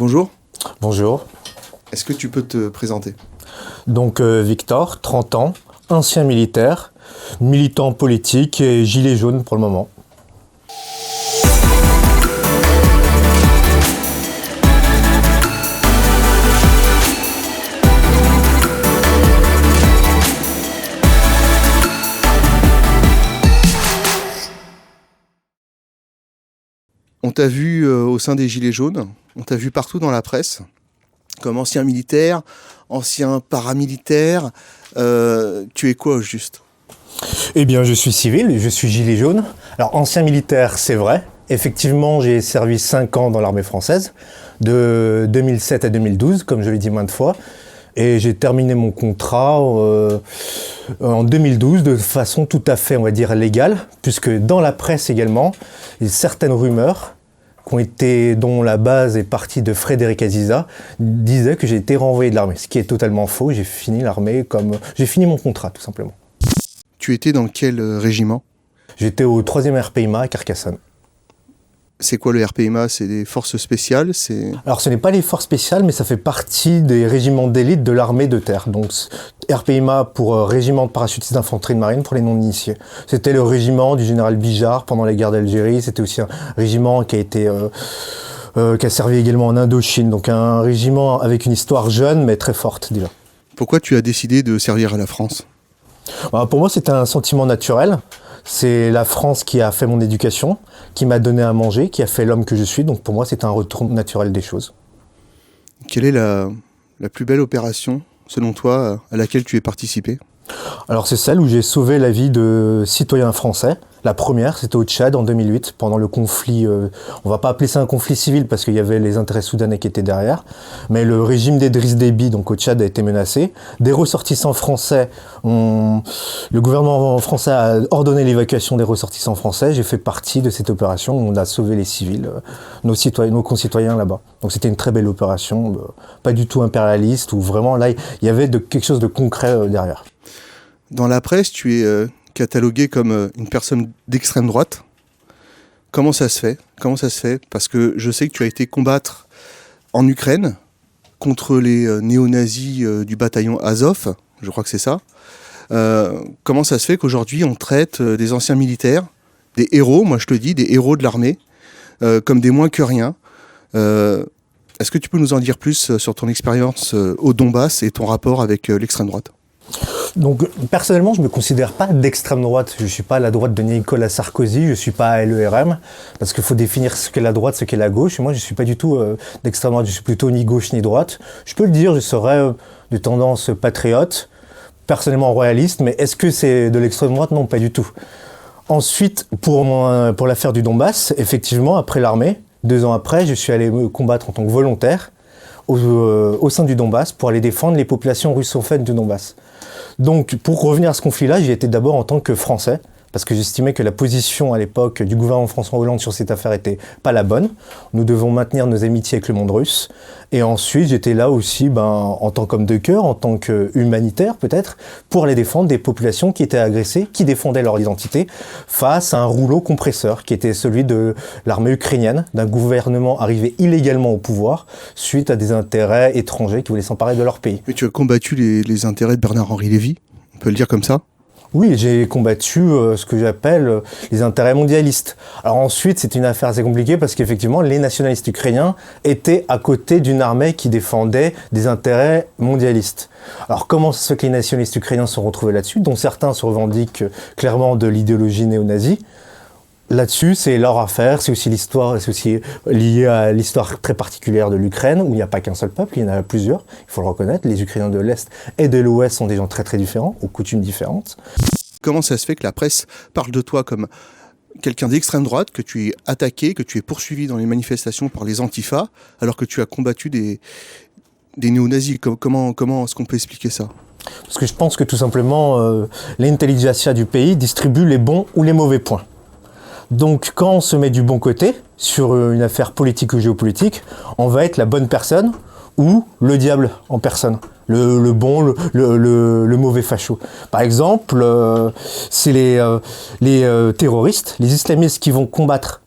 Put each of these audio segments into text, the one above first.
Bonjour, Bonjour. est-ce que tu peux te présenter? Donc Victor, 30 ans, ancien militaire, militant politique et gilet jaune pour le moment. On t'a vu au sein des Gilets jaunes, on t'a vu partout dans la presse, comme ancien militaire, ancien paramilitaire. Tu es quoi au juste? Eh bien, je suis civil, je suis gilet jaune. Alors, ancien militaire, c'est vrai. Effectivement, j'ai servi 5 ans dans l'armée française, de 2007 à 2012, comme je l'ai dit maintes fois. Et j'ai terminé mon contrat en 2012 de façon tout à fait, on va dire, légale, puisque dans la presse également, il y a certaines rumeurs dont la base est partie de Frédéric Aziza, disaient que j'ai été renvoyé de l'armée, ce qui est totalement faux. J'ai fini l'armée j'ai fini mon contrat, tout simplement. Tu étais dans quel régiment? J'étais au 3e RPIMA à Carcassonne. C'est quoi le RPIMA? C'est des forces spéciales? Alors ce n'est pas les forces spéciales, mais ça fait partie des régiments d'élite de l'armée de terre. Donc RPIMA pour Régiment de parachutistes d'infanterie de marine pour les non-initiés. C'était le régiment du général Bijard pendant la guerre d'Algérie. C'était aussi un régiment qui a servi également en Indochine. Donc un régiment avec une histoire jeune mais très forte déjà. Pourquoi tu as décidé de servir à la France? Pour moi, c'était un sentiment naturel. C'est la France qui a fait mon éducation, qui m'a donné à manger, qui a fait l'homme que je suis. Donc pour moi, c'est un retour naturel des choses. Quelle est la plus belle opération, selon toi, à laquelle tu es participé? Alors c'est celle où j'ai sauvé la vie de citoyens français. La première, c'était au Tchad en 2008, pendant le conflit, on va pas appeler ça un conflit civil parce qu'il y avait les intérêts soudanais qui étaient derrière, mais le régime d'Idriss Déby, donc au Tchad, a été menacé. Des ressortissants français, le gouvernement français a ordonné l'évacuation des ressortissants français. J'ai fait partie de cette opération où on a sauvé les civils, nos concitoyens là-bas. Donc c'était une très belle opération, pas du tout impérialiste, où vraiment là, il y avait quelque chose de concret derrière. Dans la presse, tu es catalogué comme une personne d'extrême droite. Comment ça se fait? Parce que je sais que tu as été combattre en Ukraine contre les néo-nazis du bataillon Azov, je crois que c'est ça. Comment ça se fait qu'aujourd'hui on traite des anciens militaires, des héros, moi je te dis, des héros de l'armée, comme des moins que rien? Est-ce que tu peux nous en dire plus sur ton expérience au Donbass et ton rapport avec l'extrême droite? Donc personnellement, je ne me considère pas d'extrême droite. Je ne suis pas à la droite de Nicolas Sarkozy, je ne suis pas à LERM, parce qu'il faut définir ce qu'est la droite, ce qu'est la gauche. Et moi, je ne suis pas du tout d'extrême droite, je suis plutôt ni gauche ni droite. Je peux le dire, je serais de tendance patriote, personnellement royaliste, mais est-ce que c'est de l'extrême droite? Non, pas du tout. Ensuite, pour l'affaire du Donbass, effectivement, après l'armée, 2 ans après, je suis allé me combattre en tant que volontaire au sein du Donbass pour aller défendre les populations russophones du Donbass. Donc, pour revenir à ce conflit-là, j'y étais d'abord en tant que Français, parce que j'estimais que la position à l'époque du gouvernement François Hollande sur cette affaire était pas la bonne. Nous devons maintenir nos amitiés avec le monde russe. Et ensuite, j'étais là aussi en tant qu'homme de cœur, en tant qu'humanitaire peut-être, pour aller défendre des populations qui étaient agressées, qui défendaient leur identité, face à un rouleau compresseur qui était celui de l'armée ukrainienne, d'un gouvernement arrivé illégalement au pouvoir, suite à des intérêts étrangers qui voulaient s'emparer de leur pays. Mais tu as combattu les intérêts de Bernard-Henri Lévy, on peut le dire comme ça? Oui, j'ai combattu ce que j'appelle les intérêts mondialistes. Alors ensuite, c'est une affaire assez compliquée parce qu'effectivement, les nationalistes ukrainiens étaient à côté d'une armée qui défendait des intérêts mondialistes. Alors comment ça se fait que les nationalistes ukrainiens se sont retrouvés là-dessus, dont certains se revendiquent clairement de l'idéologie néo-nazie? Là-dessus, c'est leur affaire, c'est aussi lié à l'histoire très particulière de l'Ukraine, où il n'y a pas qu'un seul peuple, il y en a plusieurs, il faut le reconnaître. Les Ukrainiens de l'Est et de l'Ouest sont des gens très très différents, aux coutumes différentes. Comment ça se fait que la presse parle de toi comme quelqu'un d'extrême droite, que tu es attaqué, que tu es poursuivi dans les manifestations par les Antifa, alors que tu as combattu des néo-nazis? Comment est-ce qu'on peut expliquer ça? Parce que je pense que tout simplement, l'intelligentsia du pays distribue les bons ou les mauvais points. Donc quand on se met du bon côté sur une affaire politique ou géopolitique, on va être la bonne personne ou le diable en personne, le bon, le mauvais facho. Par exemple, c'est les terroristes, les islamistes qui vont combattre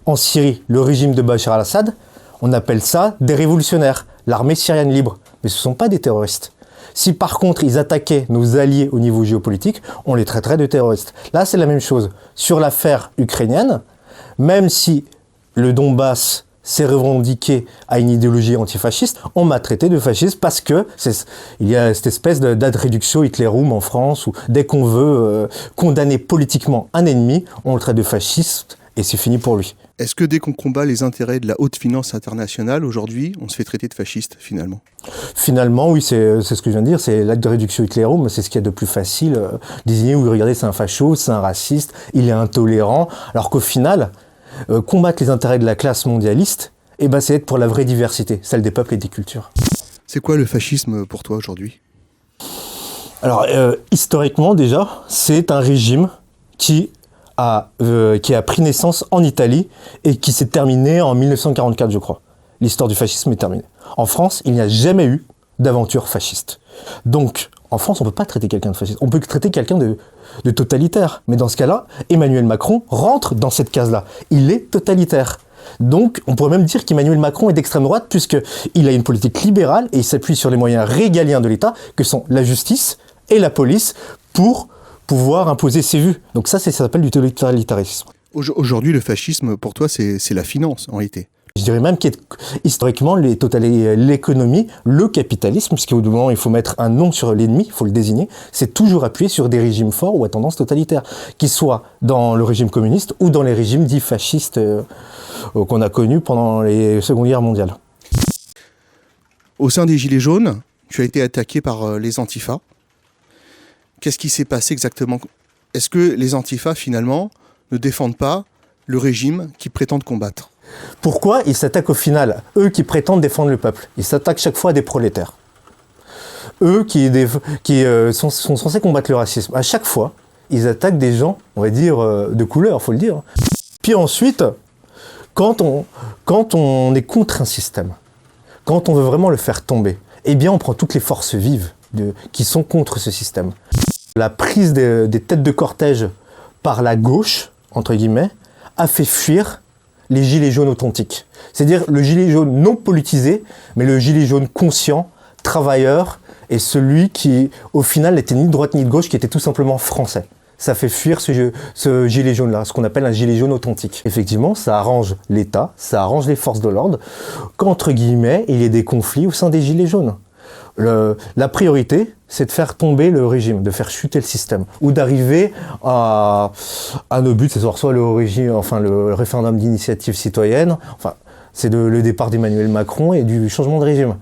en Syrie le régime de Bachar al-Assad. On appelle ça des révolutionnaires, l'armée syrienne libre. Mais ce ne sont pas des terroristes. Si par contre ils attaquaient nos alliés au niveau géopolitique, on les traiterait de terroristes. Là, c'est la même chose. Sur l'affaire ukrainienne, même si le Donbass s'est revendiqué à une idéologie antifasciste, on m'a traité de fasciste parce que il y a cette espèce d'ad reductio Hitlerum en France où dès qu'on veut condamner politiquement un ennemi, on le traite de fasciste et c'est fini pour lui. Est-ce que dès qu'on combat les intérêts de la haute finance internationale, aujourd'hui, on se fait traiter de fasciste, finalement ? Finalement, oui, c'est ce que je viens de dire, c'est l'ad reductio Hitlerum, c'est ce qu'il y a de plus facile. Désigner, oui, regardez, c'est un facho, c'est un raciste, il est intolérant, alors qu'au final, combattre les intérêts de la classe mondialiste, c'est être pour la vraie diversité, celle des peuples et des cultures. C'est quoi le fascisme pour toi aujourd'hui ? Alors, historiquement déjà, c'est un régime qui a pris naissance en Italie et qui s'est terminé en 1944, je crois. L'histoire du fascisme est terminée. En France, il n'y a jamais eu d'aventure fasciste. Donc, en France, on ne peut pas traiter quelqu'un de fasciste. On peut traiter quelqu'un de totalitaire. Mais dans ce cas-là, Emmanuel Macron rentre dans cette case-là. Il est totalitaire. Donc, on pourrait même dire qu'Emmanuel Macron est d'extrême droite puisqu'il a une politique libérale et il s'appuie sur les moyens régaliens de l'État, que sont la justice et la police, pour pouvoir imposer ses vues. Donc ça s'appelle du totalitarisme. Aujourd'hui, le fascisme, pour toi, c'est la finance, en réalité. Je dirais même qu'historiquement, l'économie, le capitalisme, parce qu'au bout du moment, il faut mettre un nom sur l'ennemi, il faut le désigner, c'est toujours appuyé sur des régimes forts ou à tendance totalitaire, qu'ils soient dans le régime communiste ou dans les régimes dits fascistes qu'on a connus pendant les Secondes Guerres mondiales. Au sein des Gilets jaunes, tu as été attaqué par les Antifas. Qu'est-ce qui s'est passé exactement ? Est-ce que les Antifas, finalement, ne défendent pas le régime qu'ils prétendent combattre ? Pourquoi ils s'attaquent au final, eux qui prétendent défendre le peuple? Ils s'attaquent chaque fois à des prolétaires. Eux qui sont censés combattre le racisme. À chaque fois, ils attaquent des gens, on va dire, de couleur, faut le dire. Puis ensuite, quand on est contre un système, quand on veut vraiment le faire tomber, eh bien on prend toutes les forces vives qui sont contre ce système. La prise des têtes de cortège par la gauche, entre guillemets, a fait fuir les gilets jaunes authentiques. C'est-à-dire le gilet jaune non politisé, mais le gilet jaune conscient, travailleur, et celui qui, au final, n'était ni de droite ni de gauche, qui était tout simplement français. Ça fait fuir ce gilet jaune-là, ce qu'on appelle un gilet jaune authentique. Effectivement, ça arrange l'État, ça arrange les forces de l'ordre, qu'entre guillemets, il y ait des conflits au sein des gilets jaunes. La priorité, c'est de faire tomber le régime, de faire chuter le système, ou d'arriver à nos buts, c'est soit le référendum d'initiative citoyenne, c'est le départ d'Emmanuel Macron et du changement de régime.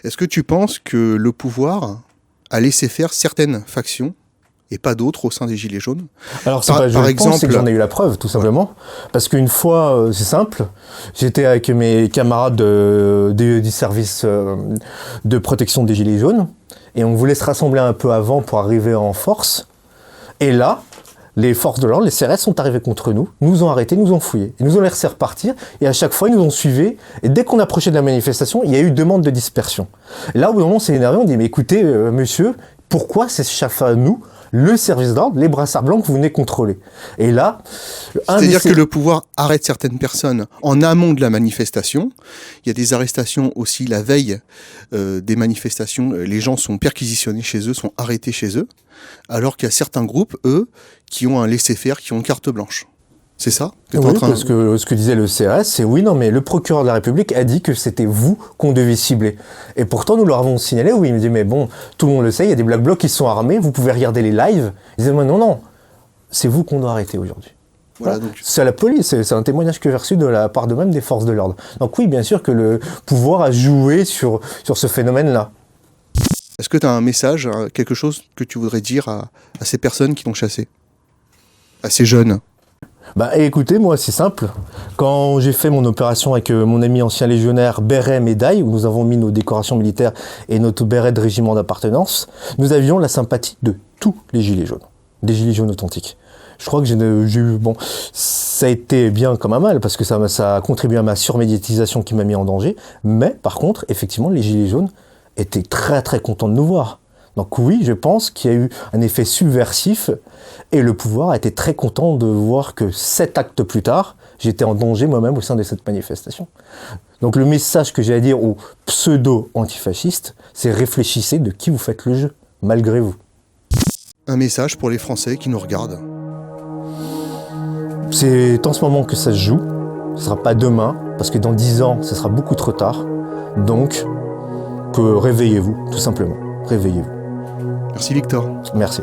Est-ce que tu penses que le pouvoir a laissé faire certaines factions et pas d'autres au sein des Gilets jaunes? Alors par exemple, c'est que j'en ai eu la preuve, tout simplement. Parce qu'une fois, c'est simple, j'étais avec mes camarades du service de protection des Gilets jaunes, et on voulait se rassembler un peu avant pour arriver en force. Et là, les forces de l'ordre, les CRS, sont arrivés contre nous, nous ont arrêtés, nous ont fouillés. Ils nous ont laissé repartir, et à chaque fois, ils nous ont suivis. Et dès qu'on approchait de la manifestation, il y a eu demande de dispersion. Et là, au bout d'un moment, on s'est énervé, on dit, mais écoutez, monsieur, pourquoi s'échaffe à nous le service d'ordre, les brassards blancs que vous venez contrôler? Et là... C'est-à-dire que le pouvoir arrête certaines personnes en amont de la manifestation. Il y a des arrestations aussi la veille des manifestations. Les gens sont perquisitionnés chez eux, sont arrêtés chez eux. Alors qu'il y a certains groupes, eux, qui ont un laisser-faire, qui ont une carte blanche. C'est ça que Oui, parce que ce que disait le CRS, c'est oui, non, mais le procureur de la République a dit que c'était vous qu'on devait cibler. Et pourtant, nous leur avons signalé, oui, il me dit, mais bon, tout le monde le sait, il y a des Black Blocs qui sont armés, vous pouvez regarder les lives. Ils disaient, non, c'est vous qu'on doit arrêter aujourd'hui. Voilà, donc... C'est à la police, c'est un témoignage que j'ai reçu de la part de même des forces de l'ordre. Donc oui, bien sûr que le pouvoir a joué sur ce phénomène-là. Est-ce que tu as un message, quelque chose que tu voudrais dire à ces personnes qui t'ont chassé? À ces jeunes? Écoutez, moi c'est simple. Quand j'ai fait mon opération avec mon ami ancien légionnaire béret médaille, où nous avons mis nos décorations militaires et notre béret de régiment d'appartenance, nous avions la sympathie de tous les gilets jaunes, des gilets jaunes authentiques. Je crois que j'ai eu, ça a été bien comme un mal, parce que ça a contribué à ma surmédiatisation qui m'a mis en danger, mais par contre, effectivement, les gilets jaunes étaient très très contents de nous voir. Donc oui, je pense qu'il y a eu un effet subversif et le pouvoir a été très content de voir que 7 actes plus tard, j'étais en danger moi-même au sein de cette manifestation. Donc le message que j'ai à dire aux pseudo-antifascistes, c'est réfléchissez de qui vous faites le jeu, malgré vous. Un message pour les Français qui nous regardent. C'est en ce moment que ça se joue, ce ne sera pas demain, parce que dans 10 ans, ce sera beaucoup trop tard. Donc, réveillez-vous, tout simplement. Réveillez-vous. Merci Victor. Merci.